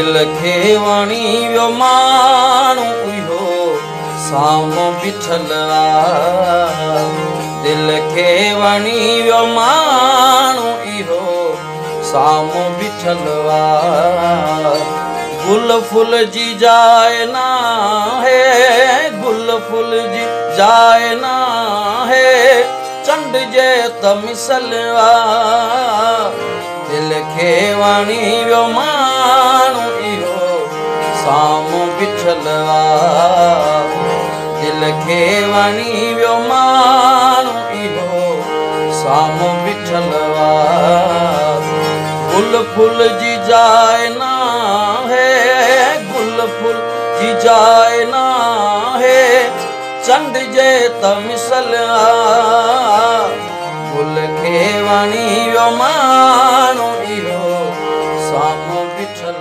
दिल खे वणी वियो माण्हू इहो साम्हूं बीठल आहे। दिल खे वणी वियो माण्हू इहो साम्हूं बीठल आहे। गुल फुल जी जाइ नाहे, गुल फुल जी जाइ नाहे, चंड जे त मिसल आहे। दिल खे वणी वियो माण्हू इहो साम्हूं बीठल आहे। दिल खे वणी वियो माण्हू इहो साम्हूं बीठल आहे। गुल फुल जी जाइ नाहे, गुल फुल जी जाइ नाहे, चंड जे त मिसल आहे। गुल खे वणी वियो माण्हू इहो साम्हूं बीठल